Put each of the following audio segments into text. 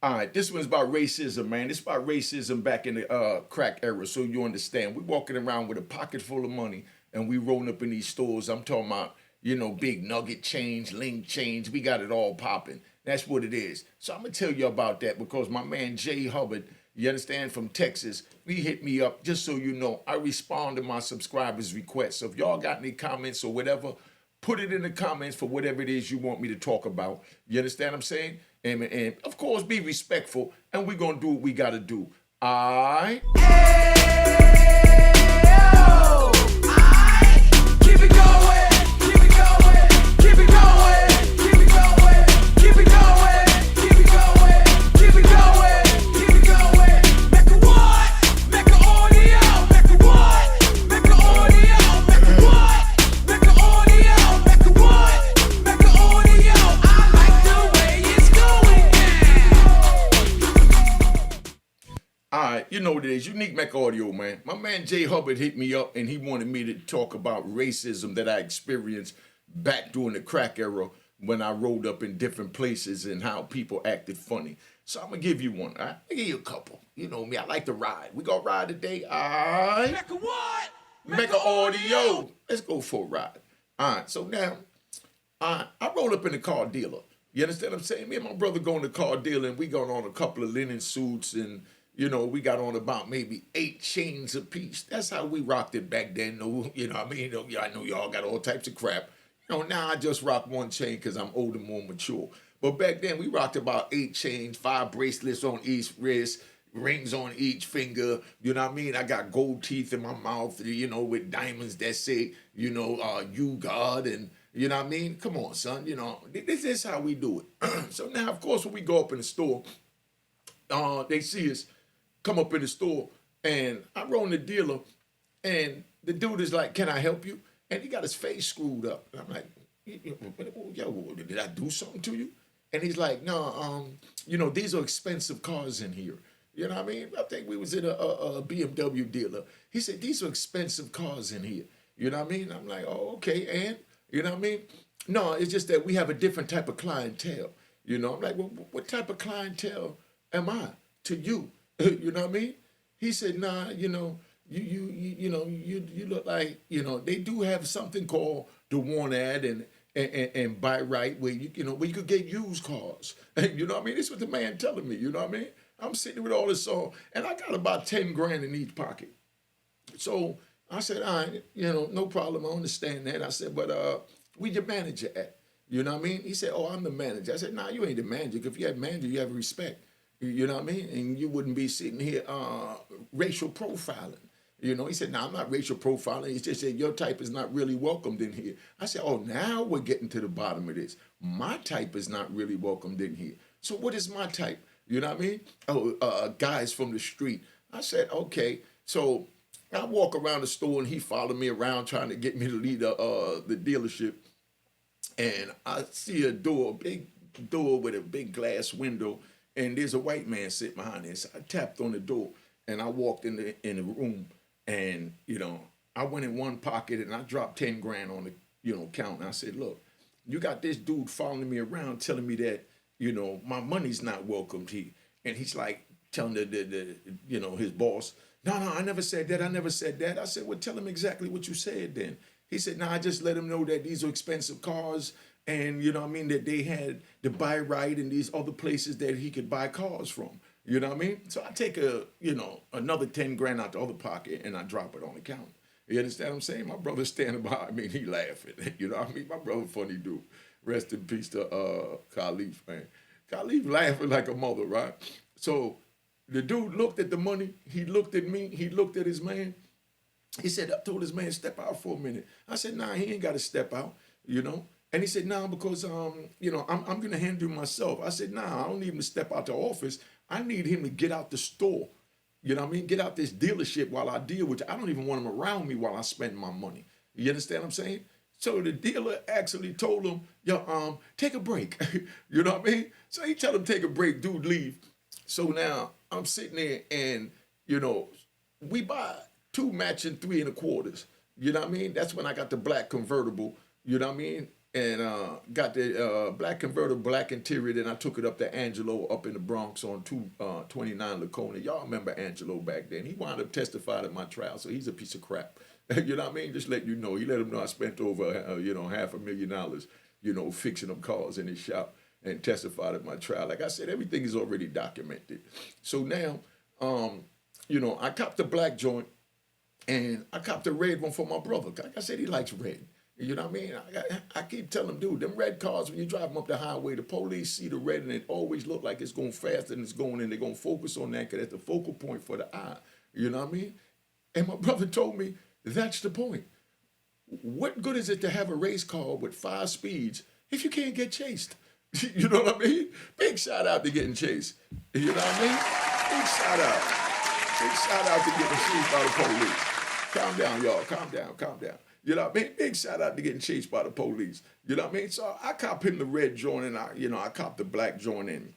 All right, this one's about racism, man. This is about racism back in the crack era, so you understand. We walking around with a pocket full of money, and we rolling up in these stores. I'm talking about, big nugget change, link change. We got it all popping. That's what it is. So I'm gonna tell you about that because my man Jay Hubbard, you understand, from Texas, he hit me up. Just so you know, I respond to my subscribers' requests. So if y'all got any comments or whatever, put it in the comments for whatever it is you want me to talk about. You understand what I'm saying? And of course, be respectful, and we're gonna do what we gotta do. Alright? Keep it going, keep it going, keep it going, keep it going, keep it going, keep it going, keep it going, keep it going. Mecca what? Mecca audio. Mecca what? Mecca audio. Mecca what? Mecca audio. Mecca what? Mecca audio. I like the way it's going now. All right, you know what it is. Unique Mech Audio, man. My man Jay Hubbard hit me up and he wanted me to talk about racism that I experienced back during the crack era when I rolled up in different places and how people acted funny. So I'm gonna give you one. All right? I'll give you a couple. You know me, I like to ride. We gonna ride today. All right. Mecca what? Mecca Audio. Let's go for a ride. All right, so now I rolled up in the car dealer. You understand what I'm saying? Me and my brother going to car dealer and we got on a couple of linen suits and we got on about maybe 8 chains apiece. That's how we rocked it back then. No, you know what I mean? I know y'all got all types of crap. Now I just rock one chain because I'm older, more mature. But back then we rocked about 8 chains, 5 bracelets on each wrist, rings on each finger. You know what I mean? I got gold teeth in my mouth, with diamonds that say, you God, and you know what I mean? Come on, son. This is how we do it. So now, of course, when we go up in the store, they see us come up in the store, and I roll in the dealer, and the dude is like, "Can I help you?" And he got his face screwed up. And I'm like, "Yo, did I do something to you?" And he's like, "No, these are expensive cars in here." You know what I mean? I think we was in a BMW dealer. He said, "These are expensive cars in here." You know what I mean? I'm like, "Oh, okay, and?" You know what I mean? No, it's just that we have a different type of clientele. I'm like, "Well, what type of clientele am I to you?" You know what I mean? He said, "Nah, you look like, they do have something called the Warn Ad and Buy Right where where you could get used cars." You know what I mean? This is what the man telling me, you know what I mean? I'm sitting with all this on, and I got about 10 grand in each pocket. So I said, "All right, no problem. I understand that." I said, "But where your manager at?" You know what I mean? He said, "Oh, I'm the manager." I said, "Nah, you ain't the manager. 'Cause if you have manager, you have respect." You know what I mean? And you wouldn't be sitting here racial profiling. He said, "No, I'm not racial profiling. He just said your type is not really welcomed in here." I said, "Oh, now we're getting to the bottom of this. My type is not really welcomed in here. So what is my type?" You know what I mean? "Oh, guys from the street." I said, "Okay." So I walk around the store and he followed me around trying to get me to leave the dealership. And I see a door, a big door with a big glass window, and there's a white man sitting behind it. So I tapped on the door, and I walked in the room, and I went in one pocket and I dropped 10 grand on the counter. I said, "Look, you got this dude following me around, telling me that my money's not welcomed here," and he's like telling his boss, "No, no, I never said that. I never said that." I said, "Well, tell him exactly what you said then." He said, "No, I just let him know that these are expensive cars, and you know what I mean, that they had the buy right and these other places that he could buy cars from." You know what I mean? So I take another 10 grand out the other pocket and I drop it on the counter. You understand what I'm saying? My brother's standing behind me and he laughing. You know what I mean? My brother funny dude. Rest in peace to Khalif, man. Khalif laughing like a mother, right? So the dude looked at the money, he looked at me, he looked at his man. He said, I told his man, "Step out for a minute." I said, "Nah, he ain't got to step out. And he said, "Nah, because I'm gonna handle it myself." I said, "Nah, I don't need him to step out the office. I need him to get out the store. You know what I mean? Get out this dealership while I deal with you. I don't even want him around me while I spend my money." You understand what I'm saying? So the dealer actually told him, "Yo, take a break." You know what I mean? So he tell him take a break, dude leave. So now I'm sitting there and, you know, we buy 2 matching 3 and a quarters. You know what I mean? That's when I got the black convertible. You know what I mean? and got the black convertible, black interior. Then I took it up to Angelo up in the Bronx on 229 Laconia. Y'all remember Angelo back then? He wound up testifying at my trial, so he's a piece of crap. You know what I mean? Just let you know. He let him know I spent over $500,000, fixing up cars in his shop and testified at my trial. Like I said, everything is already documented. So now, I copped the black joint and I copped the red one for my brother. Like I said, he likes red. You know what I mean? I keep telling him, dude, them red cars, when you drive them up the highway, the police see the red and it always look like it's going faster than it's going, and they're going to focus on that because that's the focal point for the eye. You know what I mean? And my brother told me, that's the point. What good is it to have a race car with 5 speeds if you can't get chased? You know what I mean? Big shout out to getting chased. You know what I mean? Big shout out. Big shout out to getting chased by the police. Calm down, y'all. Calm down. You know what I mean? Big shout out to getting chased by the police. You know what I mean? So I copped him the red joint and I copped the black joint and,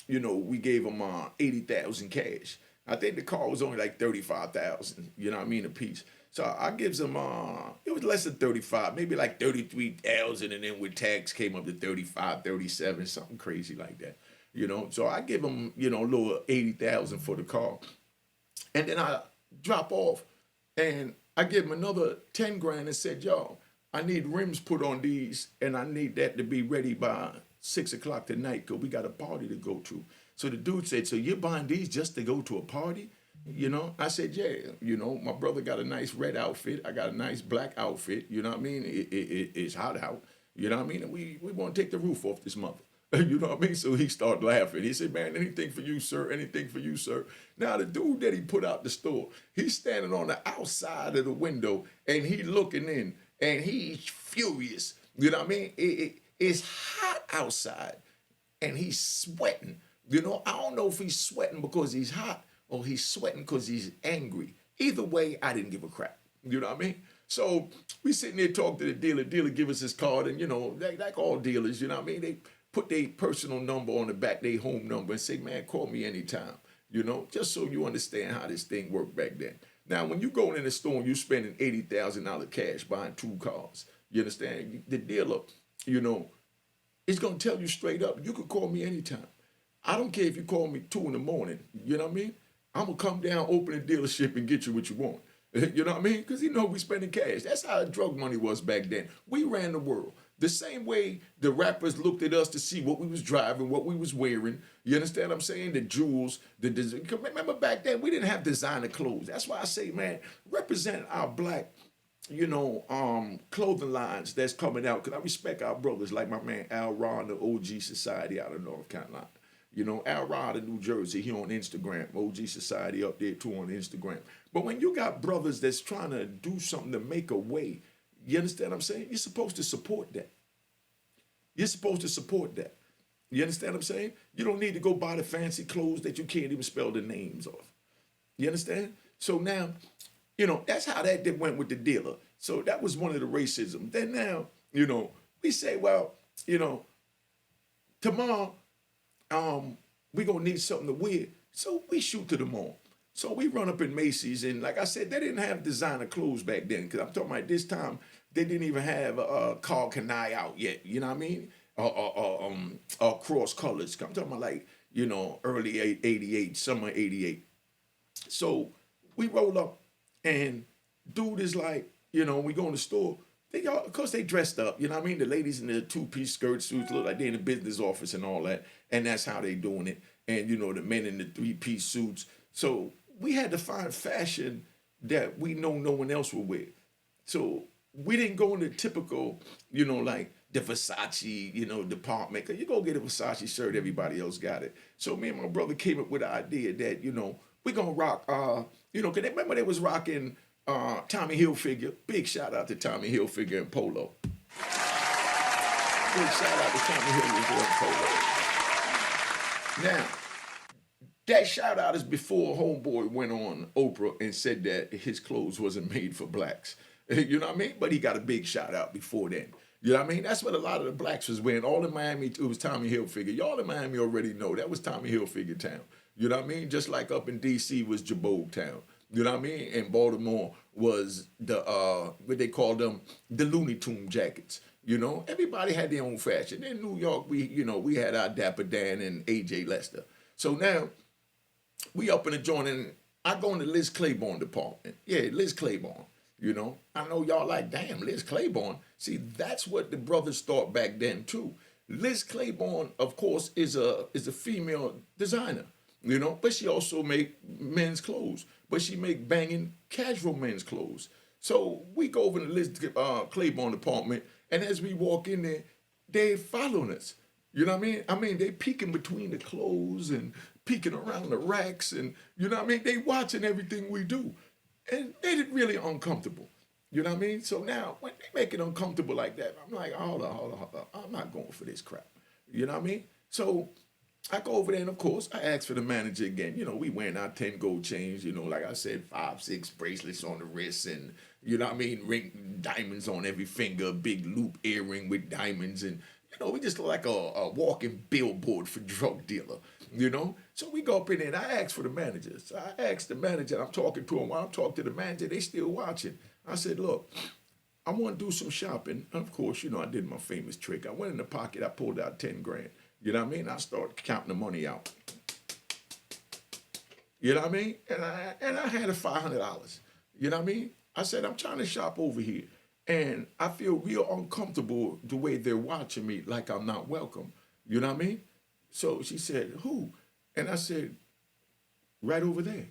we gave him 80,000 cash. I think the car was only like 35,000, a piece. So I gives him, it was less than 35, maybe like 33,000, and then with tax came up to 35, 37, something crazy like that, So I give him, a little 80,000 for the car. And then I drop off and I give him another 10 grand and said, yo, I need rims put on these and I need that to be ready by 6 o'clock tonight because we got a party to go to. So the dude said, so you're buying these just to go to a party? I said, yeah, my brother got a nice red outfit. I got a nice black outfit. You know what I mean? It's hot out. You know what I mean? And we want to take the roof off this mother. You know what I mean? So he started laughing. He said, man, anything for you, sir. Anything for you, sir. Now, the dude that he put out the store, he's standing on the outside of the window and he looking in and he's furious. You know what I mean? It's hot outside and he's sweating. I don't know if he's sweating because he's hot or he's sweating because he's angry. Either way, I didn't give a crap. You know what I mean? So we sitting there talking to the dealer. Dealer give us his card, and like all dealers, you know what I mean? They put their personal number on the back, their home number, and say, man, call me anytime. Just so you understand how this thing worked back then. Now, when you go in the store and you spending $80,000 cash buying 2 cars, you understand? The dealer, is gonna tell you straight up, you could call me anytime. I don't care if you call me 2 in the morning. You know what I mean? I'm going to come down, open the dealership, and get you what you want. You know what I mean? Because we spending cash. That's how drug money was back then. We ran the world. The same way the rappers looked at us to see what we was driving, what we was wearing. You understand what I'm saying? The jewels. Remember back then, we didn't have designer clothes. That's why I say, man, represent our black, clothing lines that's coming out. Because I respect our brothers like my man Al Ron, the OG Society out of North Carolina. Al Rod in New Jersey, he on Instagram. OG Society up there too on Instagram. But when you got brothers that's trying to do something to make a way, you understand what I'm saying? You're supposed to support that. You're supposed to support that. You understand what I'm saying? You don't need to go buy the fancy clothes that you can't even spell the names of. You understand? So now, that's how that went with the dealer. So that was one of the racism. Then now, we say, well, tomorrow, we're going to need something to wear. So we shoot to the mall. So we run up in Macy's, and like I said, they didn't have designer clothes back then, because I'm talking about this time, they didn't even have Carl Kanai out yet, you know what I mean? Or cross colors. I'm talking about like, early 88, summer 88. So we roll up, and dude is like, we go in the store. Of course, they dressed up, you know what I mean? The ladies in the 2-piece skirt suits look like they're in the business office and all that. And that's how they doing it. And, the men in the 3-piece suits. So we had to find fashion that we know no one else will wear. So we didn't go in the typical, like the Versace, department. Cause you go get a Versace shirt, everybody else got it. So me and my brother came up with the idea that, we're going to rock, cause remember they was rocking Tommy Hilfiger. Big shout out to Tommy Hilfiger and Polo. Big shout out to Tommy Hilfiger and Polo. Now, that shout out is before Homeboy went on Oprah and said that his clothes wasn't made for blacks. You know what I mean? But he got a big shout out before then. You know what I mean? That's what a lot of the blacks was wearing. All in Miami, it was Tommy Hilfiger. Y'all in Miami already know that was Tommy Hilfiger town. You know what I mean? Just like up in D.C. was Jabot town. You know what I mean? And Baltimore was the, what they called them, the Looney Tune jackets. You know, everybody had their own fashion. In New York, we had our Dapper Dan and AJ Lester. So now we up in the joint, and I go in the Liz Claiborne department. Yeah, Liz Claiborne. You know, I know y'all like, damn, Liz Claiborne. See, that's what the brothers thought back then too. Liz Claiborne, of course, is a female designer. You know, but she also make men's clothes. But she make banging casual men's clothes. So we go over to Liz Claiborne department, and as we walk in there, they following us. You know what I mean? I mean, they peeking between the clothes and peeking around the racks, and you know what I mean? They watching everything we do. And they get really uncomfortable. You know what I mean? So now, when they make it uncomfortable like that, I'm like, hold on. I'm not going for this crap. You know what I mean? So I go over there, and of course, I ask for the manager again. You know, we wearing our 10 gold chains, you know, like I said, 5, 6 bracelets on the wrists, and, you know what I mean, ring diamonds on every finger, a big loop earring with diamonds, and, you know, we just look like a walking billboard for drug dealer, you know? So we go up in there, and I ask for the manager. So I asked the manager, I'm talking to him. While I'm talking to the manager, they still watching. I said, look, I want to do some shopping. And of course, you know, I did my famous trick. I went in the pocket, I pulled out 10 grand. You know what I mean? I started counting the money out. You know what I mean? And I had a $500. You know what I mean? I said, I'm trying to shop over here. And I feel real uncomfortable the way they're watching me, like I'm not welcome. You know what I mean? So she said, who? And I said, right over there.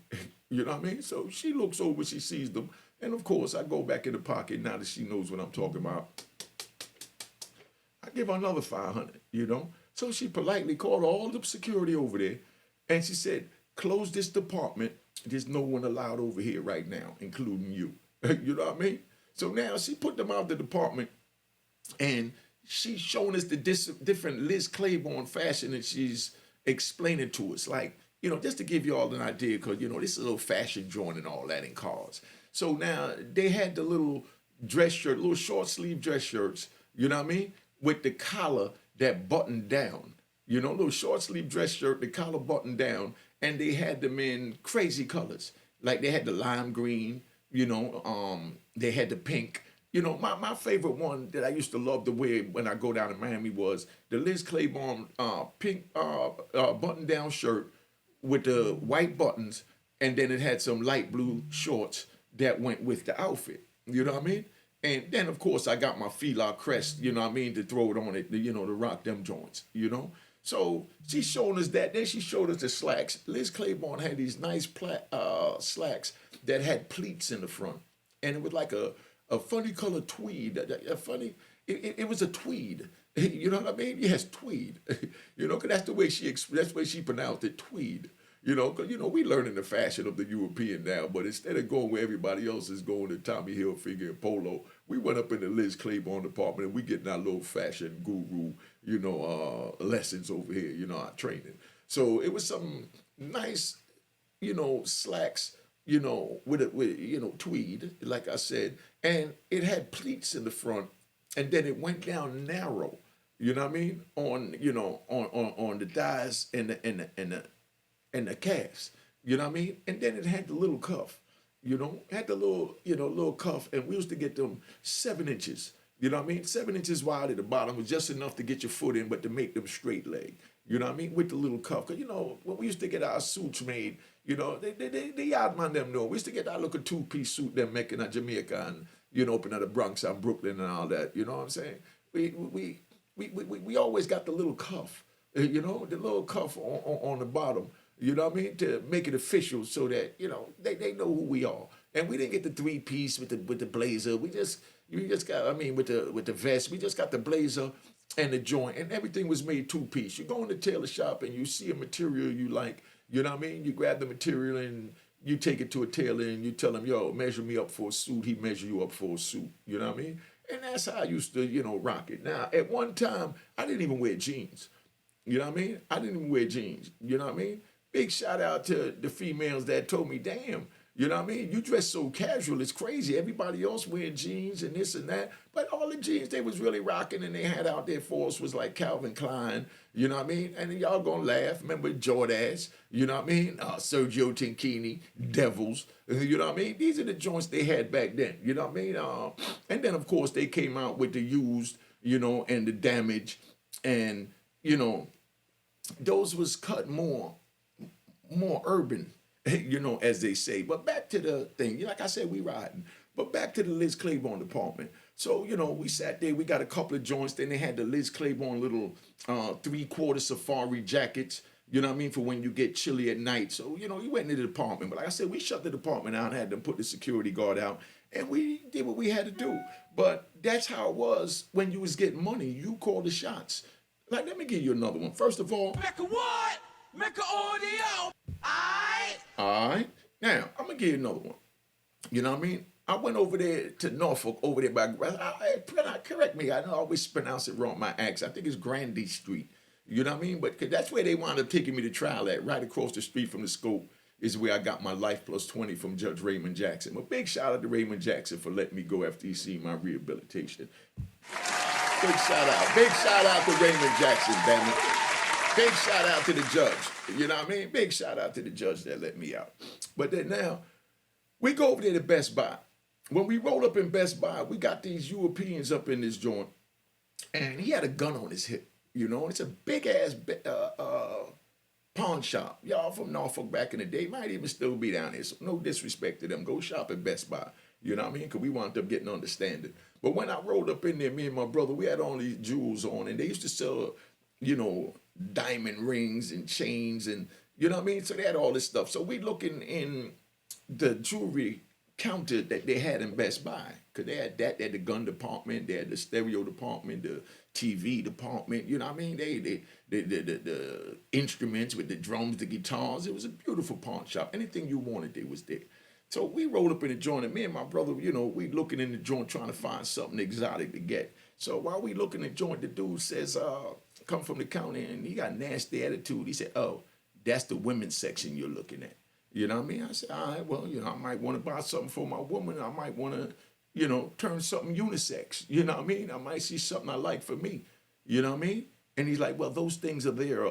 You know what I mean? So she looks over, she sees them. And of course, I go back in the pocket now that she knows what I'm talking about. I give her another 500, you know? So she politely called all the security over there, and she said, close this department. There's no one allowed over here right now, including you. You know what I mean? So now she put them out of the department, and she's showing us the different Liz Claiborne fashion, and she's explaining to us, like, you know, just to give you all an idea, because, you know, this is a little fashion joint and all that in cars. So now they had the little dress shirt, little short sleeve dress shirts, you know what I mean? With the collar that buttoned down, you know, little short sleeve dress shirt, the collar buttoned down, and they had them in crazy colors. Like they had the lime green, you know, they had the pink. You know, my favorite one that I used to love to wear when I go down to Miami was the Liz Claiborne pink button down shirt with the white buttons, and then it had some light blue shorts that went with the outfit. You know what I mean? And then, of course, I got my Fila crest, you know what I mean, to throw it on it, you know, to rock them joints, you know? So she showed us that. Then she showed us the slacks. Liz Claiborne had these nice slacks that had pleats in the front. And it was like a funny color tweed, it was a tweed. You know what I mean? Yes, tweed. You know, 'cause that's the way she pronounced it, tweed. You know, because, you know, we learning the fashion of the European now, but instead of going where everybody else is going to Tommy Hilfiger and Polo, we went up in the Liz Claiborne department and we getting our little fashion guru, you know, lessons over here, you know, our training. So it was some nice, you know, slacks, you know, with you know, tweed, like I said, and it had pleats in the front, and then it went down narrow, you know what I mean, on, you know, on the thighs and the calves, you know what I mean? And then it had the little cuff, you know, had the little, you know, little cuff, and we used to get them 7 inches, you know what I mean? 7 inches wide at the bottom was just enough to get your foot in, but to make them straight leg, you know what I mean? With the little cuff, because, you know, when we used to get our suits made, you know, they outman them, no. We used to get our little 2-piece suit, them Mecca and Jamaica, and, you know, up in the Bronx and Brooklyn and all that, you know what I'm saying? We always got the little cuff, you know, the little cuff on the bottom. You know what I mean? To make it official so that, you know, they know who we are. And we didn't get the 3-piece with the blazer. We just got, I mean, with the vest, we just got the blazer and the joint, and everything was made 2-piece. You go in the tailor shop and you see a material you like, you know what I mean? You grab the material and you take it to a tailor and you tell him, yo, measure me up for a suit. He measure you up for a suit. You know what I mean? And that's how I used to, you know, rock it. Now, at one time, I didn't even wear jeans. You know what I mean? I didn't even wear jeans. You know what I mean? Big shout out to the females that told me, damn, you know what I mean? You dress so casual, it's crazy. Everybody else wearing jeans and this and that. But all the jeans they was really rocking and they had out there for us was like Calvin Klein, you know what I mean? And y'all gonna laugh. Remember Jordache, you know what I mean? Sergio Tinchini, Devils, you know what I mean? These are the joints they had back then, you know what I mean? And then, of course, they came out with the used, and the damage, and those was cut more urban, as they say. But back to the thing, like I said, we riding. But back to the Liz Claiborne department. So, we sat there, we got a couple of joints, then they had the Liz Claiborne little 3/4 safari jackets, for when you get chilly at night. So, you went into the department. But like I said, we shut the department out, had them put the security guard out, and we did what we had to do. But that's how it was when you was getting money. You called the shots. Like, let me give you another one. First of all, Mecca what? Mecca audio. all right. Now, I'm going to give you another one. You know what I mean? I went over there to Norfolk, over there by, correct me, I always pronounce it wrong, my accent. I think it's Grandy Street. You know what I mean? But 'cause that's where they wound up taking me to trial at, right across the street from the school is where I got my life plus 20 from Judge Raymond Jackson. A big shout out to Raymond Jackson for letting me go after he seen my rehabilitation. Big shout out. Big shout out to Raymond Jackson, damn it. Big shout out to the judge. You know what I mean? Big shout out to the judge that let me out. But then now, we go over there to Best Buy. When we roll up in Best Buy, we got these Europeans up in this joint, and he had a gun on his hip, and it's a big-ass pawn shop. Y'all from Norfolk back in the day might even still be down there, so no disrespect to them. Go shop at Best Buy, you know what I mean? Because we wound up getting understanding. But when I rolled up in there, me and my brother, we had all these jewels on, and they used to sell, diamond rings and chains, and, you know what I mean? So they had all this stuff. So we looking in the jewelry counter that they had in Best Buy, because they had that, they had the gun department, they had the stereo department, the TV department, you know what I mean? The instruments with the drums, the guitars. It was a beautiful pawn shop. Anything you wanted, it was there. So we rolled up in the joint, and me and my brother, we looking in the joint trying to find something exotic to get. So while we looking in the joint, the dude says, come from the counter, and he got a nasty attitude. He said, oh, that's the women's section you're looking at. You know what I mean? I said, all right, well, I might want to buy something for my woman. I might want to, turn something unisex. You know what I mean? I might see something I like for me. You know what I mean? And he's like, well, those things are there.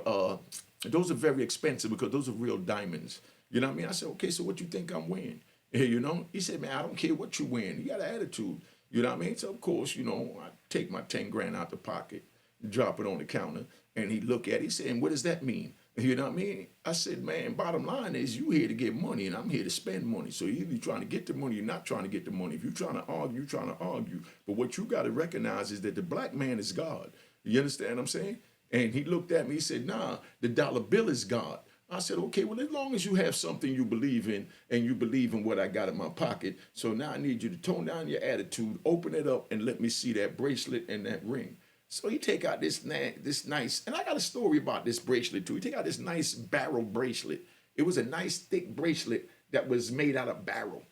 Those are very expensive because those are real diamonds. You know what I mean? I said, okay, so what you think I'm wearing? He said, man, I don't care what you're wearing. You got an attitude. You know what I mean? So, of course, I take my 10 grand out the pocket, drop it on the counter, and he look at it. He said, and what does that mean? You know what I mean? I said, man, bottom line is you here to get money, and I'm here to spend money. So either you're trying to get the money, you're not trying to get the money. If you're trying to argue, you're trying to argue. But what you got to recognize is that the black man is God. You understand what I'm saying? And he looked at me, he said, nah, the dollar bill is God. I said, okay, well, as long as you have something you believe in, and you believe in what I got in my pocket, so now I need you to tone down your attitude, open it up, and let me see that bracelet and that ring. So he take out this nice, and I got a story about this bracelet too. He take out this nice barrel bracelet. It was a nice thick bracelet that was made out of barrel.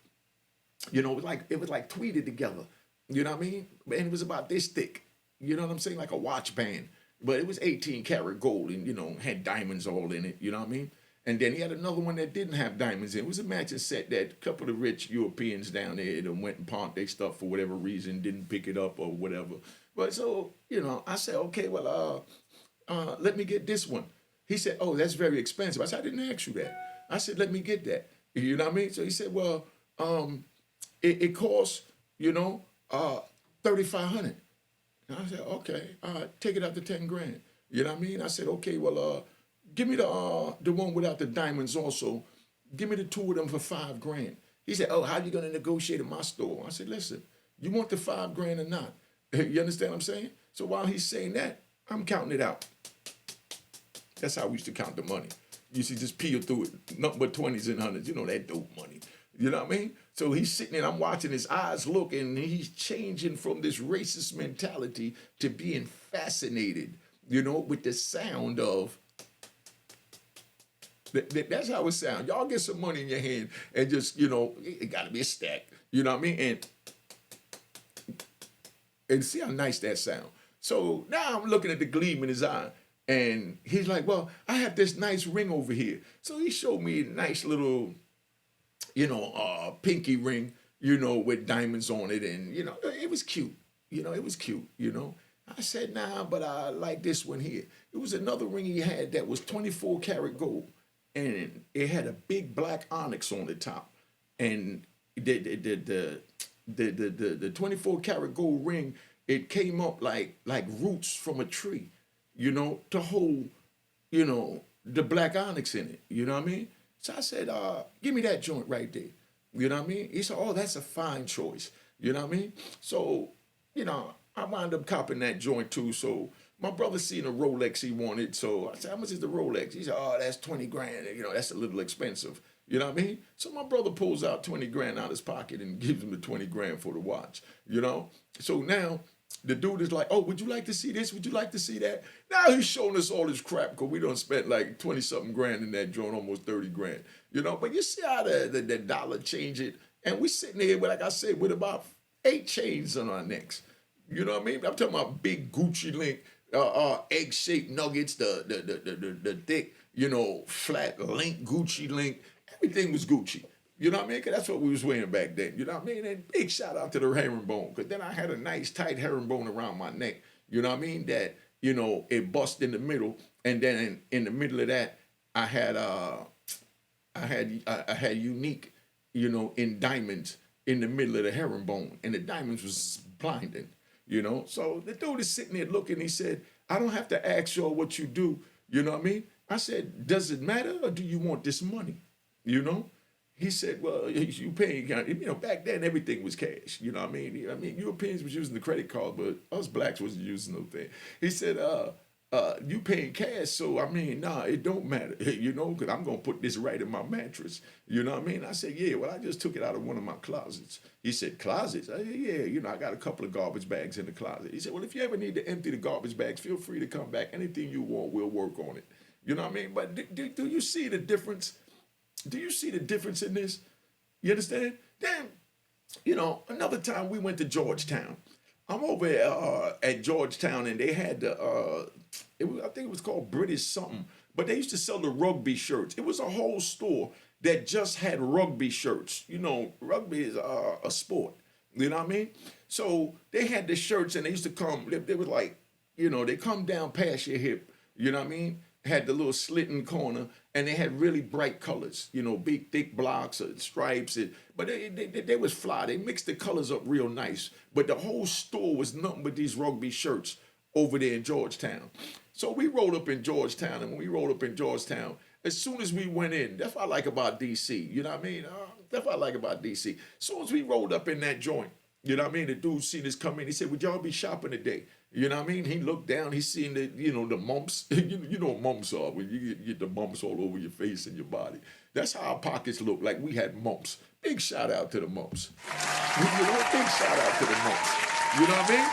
It was like tweeted together. You know what I mean? And it was about this thick. You know what I'm saying? Like a watch band. But it was 18 karat gold and, had diamonds all in it. You know what I mean? And then he had another one that didn't have diamonds in it. It was a matching set that a couple of rich Europeans down there that went and pawned their stuff for whatever reason, didn't pick it up or whatever. But so, I said, okay, well, let me get this one. He said, oh, that's very expensive. I said, I didn't ask you that. I said, let me get that. You know what I mean? So he said, well, it costs, $3,500. And I said, okay, take it out to 10 grand. You know what I mean? I said, okay, well, give me the one without the diamonds also. Give me the two of them for 5 grand. He said, oh, how you going to negotiate in my store? I said, listen, you want the 5 grand or not? You understand what I'm saying? So while he's saying that, I'm counting it out. That's how we used to count the money. You used to just peel through it, nothing but 20s and 100s. That dope money. You know what I mean? So he's sitting there, I'm watching his eyes look, and he's changing from this racist mentality to being fascinated, with the sound of, that's how it sounds. Y'all get some money in your hand and just, it got to be a stack. You know what I mean? And see how nice that sound. So now I'm looking at the gleam in his eye, and he's like, well, I have this nice ring over here. So he showed me a nice little, pinky ring, with diamonds on it. And, it was cute. It was cute, I said, nah, but I like this one here. It was another ring he had that was 24 karat gold. And it had a big black onyx on the top. And the 24 karat gold ring it came up like roots from a tree, to hold, the black onyx in it. You know what I mean? So I said, give me that joint right there. You know what I mean? He said, oh, that's a fine choice. You know what I mean? So, I wound up copping that joint too. So my brother seen a Rolex he wanted. So I said, how much is the Rolex? He said, oh, that's 20 grand. That's a little expensive. You know what I mean? So my brother pulls out 20 grand out of his pocket and gives him the 20 grand for the watch. So now the dude is like, oh, would you like to see this? Would you like to see that? Now he's showing us all this crap because we done spent like 20 something grand in that joint, almost 30 grand. But you see how the dollar change it. And we sitting here, like I said, with about 8 chains on our necks. You know what I mean? I'm talking about big Gucci link, egg-shaped nuggets, the thick, flat link, Gucci link. Everything was Gucci. You know what I mean? Because that's what we was wearing back then. You know what I mean? And big shout out to the herringbone. Because then I had a nice tight herringbone around my neck. You know what I mean? That, it bust in the middle. And then in the middle of that, I had unique, in diamonds in the middle of the herringbone. And the diamonds was blinding. So the dude is sitting there looking. He said, I don't have to ask y'all what you do. You know what I mean? I said, does it matter or do you want this money? He said, well, you paying, back then everything was cash. You know what I mean? Europeans was using the credit card, but us blacks wasn't using no thing. He said, you paying cash, so nah, it don't matter, because I'm going to put this right in my mattress. You know what I mean? I said, yeah, well, I just took it out of one of my closets. He said, closets? I said, yeah, I got a couple of garbage bags in the closet. He said, well, if you ever need to empty the garbage bags, feel free to come back. Anything you want, we'll work on it. You know what I mean? But do you see the difference? Do you see the difference in this? You understand? Then, another time we went to Georgetown. I'm over at Georgetown, and they had I think it was called British something, but they used to sell the rugby shirts. It was a whole store that just had rugby shirts. Rugby is a sport. You know what I mean? So they had the shirts, and they used to come. They were like, they come down past your hip. You know what I mean? Had the little slit in the corner, and they had really bright colors, big thick blocks or stripes. But they was fly. They mixed the colors up real nice. But the whole store was nothing but these rugby shirts over there in Georgetown. So we rolled up in Georgetown, and when we rolled up in Georgetown, as soon as we went in, that's what I like about D.C., you know what I mean? That's what I like about D.C. As soon as we rolled up in that joint, you know what I mean? The dude seen us come in. He said, would y'all be shopping today? You know what I mean? He looked down. He seen the, the mumps. You know what mumps are when you get the mumps all over your face and your body. That's how our pockets looked, like we had mumps. Big shout out to the mumps. Big shout out to the mumps. You know what I mean?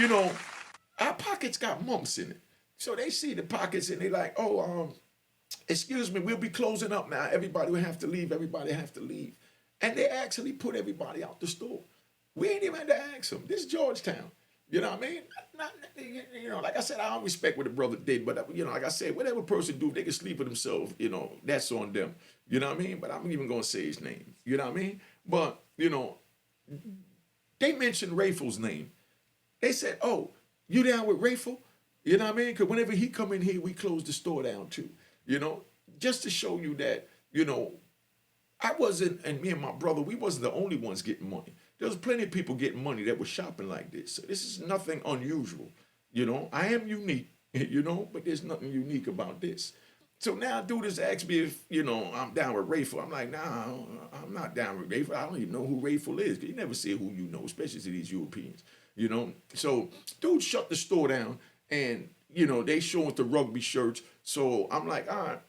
So, our pockets got mumps in it. So they see the pockets and they like, oh, excuse me, we'll be closing up now. Everybody will have to leave. Everybody have to leave. And they actually put everybody out the store. We ain't even had to ask them. This is Georgetown. You know what I mean? Like I said, I don't respect what the brother did, but, like I said, whatever person do, if they can sleep with themselves, that's on them. You know what I mean? But I'm even going to say his name. You know what I mean? But, they mentioned Rayful's name. They said, oh, you down with Rayful? You know what I mean? Because whenever he come in here, we close the store down too. Just to show you that, I wasn't, and me and my brother, we wasn't the only ones getting money. There was plenty of people getting money that were shopping like this. So this is nothing unusual. I am unique, but there's nothing unique about this. So now dude just asked me if, I'm down with Rayful. I'm like, nah, I'm not down with Rayful. I don't even know who Rayful is. You never say who you know, especially to these Europeans, So dude shut the store down and, they showing the rugby shirts. So I'm like, all right.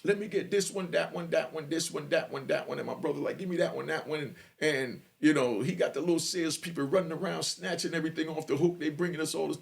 Let me get this one, that one, that one, this one, that one, that one. And my brother like, give me that one, that one. And he got the little salespeople running around, snatching everything off the hook. They bringing us all this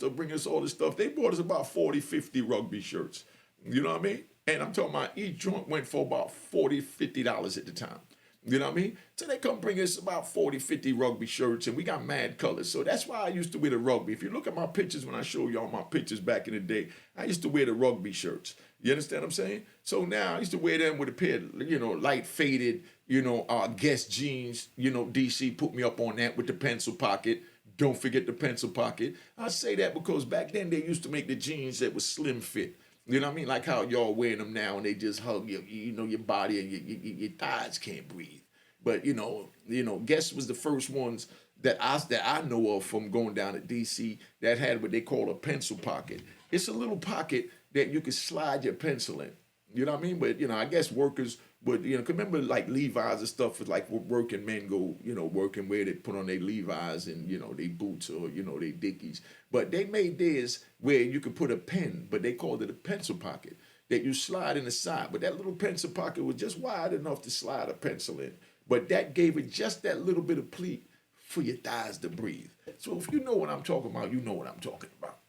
stuff, They bought us about 40, 50 rugby shirts. You know what I mean? And I'm talking about each joint went for about $40, $50 at the time. You know what I mean? So they come bring us about 40, 50 rugby shirts, and we got mad colors. So that's why I used to wear the rugby. If you look at my pictures, when I show y'all my pictures back in the day, I used to wear the rugby shirts. You understand what I'm saying? So now I used to wear them with a pair of, light faded, Guess jeans. DC put me up on that with the pencil pocket. Don't forget the pencil pocket. I say that because back then they used to make the jeans that was slim fit. You know what I mean? Like how y'all wearing them now and they just hug your body and your thighs can't breathe. But, Guess was the first ones that I know of from going down to DC that had what they call a pencil pocket. It's a little pocket that you can slide your pencil in. You know what I mean? But, I guess workers would, 'cause remember like Levi's and stuff was like where working men go, working where they put on their Levi's and, they boots or, they Dickies. But they made theirs where you could put a pen, but they called it a pencil pocket that you slide in the side. But that little pencil pocket was just wide enough to slide a pencil in. But that gave it just that little bit of pleat for your thighs to breathe. So if you know what I'm talking about, you know what I'm talking about.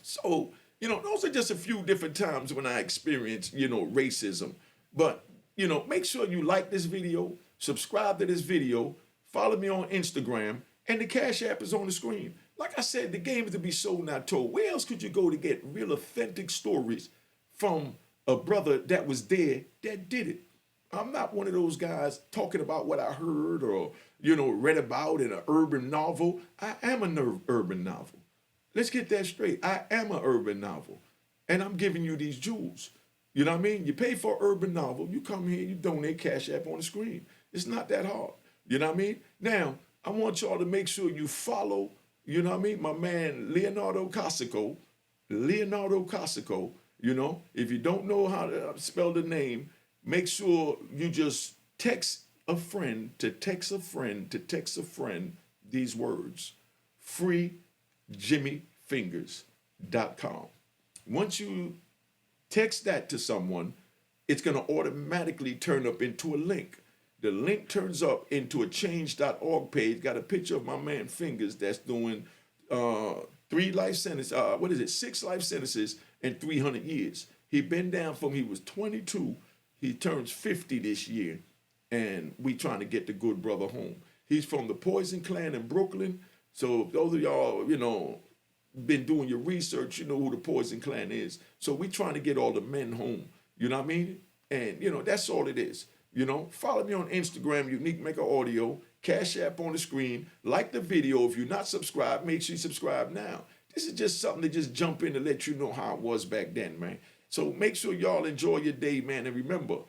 So, those are just a few different times when I experienced, racism. But, make sure you like this video, subscribe to this video, follow me on Instagram, and the Cash App is on the screen. Like I said, the game is to be sold, not told. Where else could you go to get real authentic stories from a brother that was there that did it? I'm not one of those guys talking about what I heard or, read about in an urban novel. I am an urban novel. Let's get that straight. I am an urban novel. And I'm giving you these jewels. You know what I mean? You pay for an urban novel. You come here, you donate Cash App on the screen. It's not that hard. You know what I mean? Now, I want y'all to make sure you follow, my man Leonardo Cosico. If you don't know how to spell the name, make sure you just text a friend these words: freejimmyfingers.com. Once you text that to someone, it's going to automatically turn up into a link. The link turns up into a change.org page, got a picture of my man Fingers that's doing 6 life sentences and 300 years. He been down from he was 22. He turns 50 this year, and we trying to get the good brother home. He's from the Poison Clan in Brooklyn. So those of y'all, been doing your research, you know who the Poison Clan is. So we trying to get all the men home. You know what I mean? And, that's all it is. Follow me on Instagram, Unique Mecca Audio, Cash App on the screen. Like the video. If you're not subscribed, make sure you subscribe now. This is just something to just jump in to let you know how it was back then, man. So make sure y'all enjoy your day, man. And remember,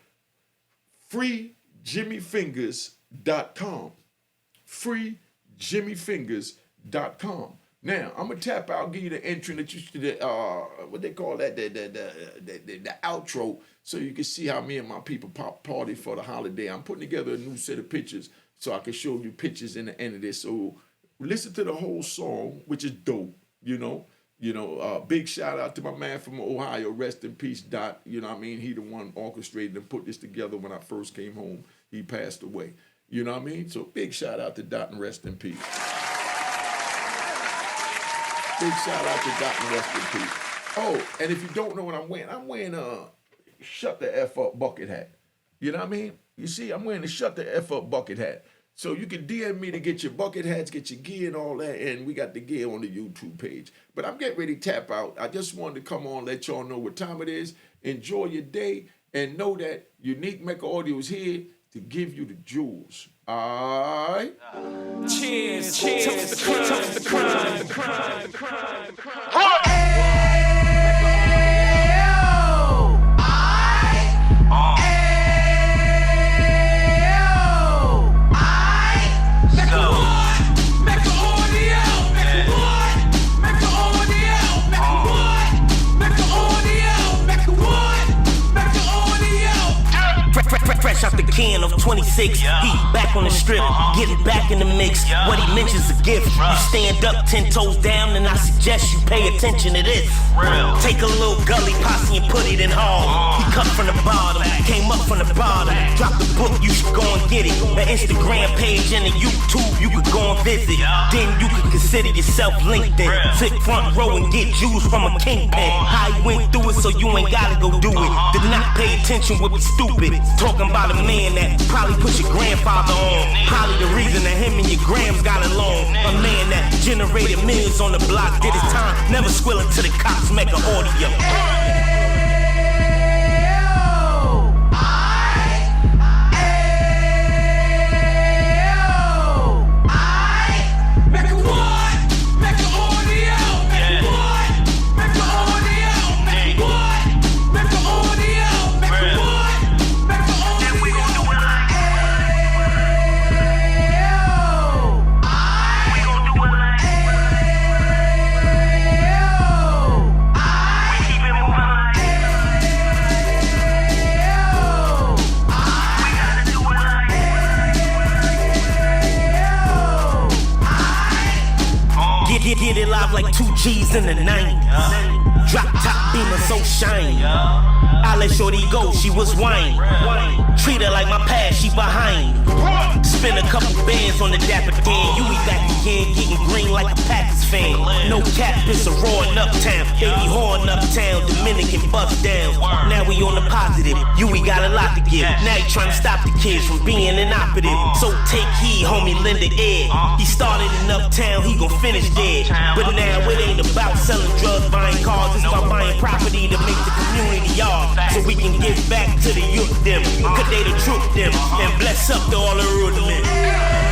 freejimmyfingers.com. freejimmyfingers.com. Now, I'm going to tap out, give you the entry that you should, what they call that, the outro, so you can see how me and my people party for the holiday. I'm putting together a new set of pictures so I can show you pictures in the end of this. So listen to the whole song, which is dope, big shout out to my man from Ohio, rest in peace, Dot. You know what I mean? He the one orchestrated and put this together when I first came home. He passed away. You know what I mean? So big shout out to Dot and rest in peace. Big shout out to Dot and rest in peace. Oh, and if you don't know what I'm wearing a shut the F up bucket hat. You know what I mean? You see, I'm wearing a shut the F up bucket hat. So you can DM me to get your bucket hats, get your gear and all that, and we got the gear on the YouTube page. But I'm getting ready to tap out. I just wanted to come on, let y'all know what time it is. Enjoy your day, and know that Unique Mecca Audio is here to give you the jewels. All right? Cheers, toast the crime. Fresh out the can of 26, he back on the strip, getting back in the mix. What he mentions a gift. You stand up 10 toes down, and I suggest you pay attention to this. Take a little gully posse and put it in hall. He cut from the bottom, came up from the bottom. Drop the book, you should go and get it. The Instagram page and the YouTube, you could go and visit. Then you could consider yourself LinkedIn. Sit front row and get Jews from a kingpin. How he went through it, so you ain't gotta go do it. Did not pay attention would be stupid. Talking about a man that probably put your grandfather on. Probably the reason that him and your grams got along. A man that generated millions on the block, did his time, never squilling to the cops, make an audio. 2 G's in the 90s. Drop top beamer so shiny. I let shorty go, she was whining. Treat her like my past, she behind. Spend a couple bands on the dapper Dan. You be back again, getting green like a Packers fan. No cap, it's a roaring uptown. They be horn uptown, Dominican bust down. Now we on the positive, you we got a lot to give. Now you trying to stop the kids from being inoperative. So take heed, homie, lend it ear. He started in uptown, he gon' finish dead. But now it ain't about selling drugs, buying cars. It's about buying property to make the community yard. So we can give back to the youth them. Cause they the truth them. And bless up to all the rudiments.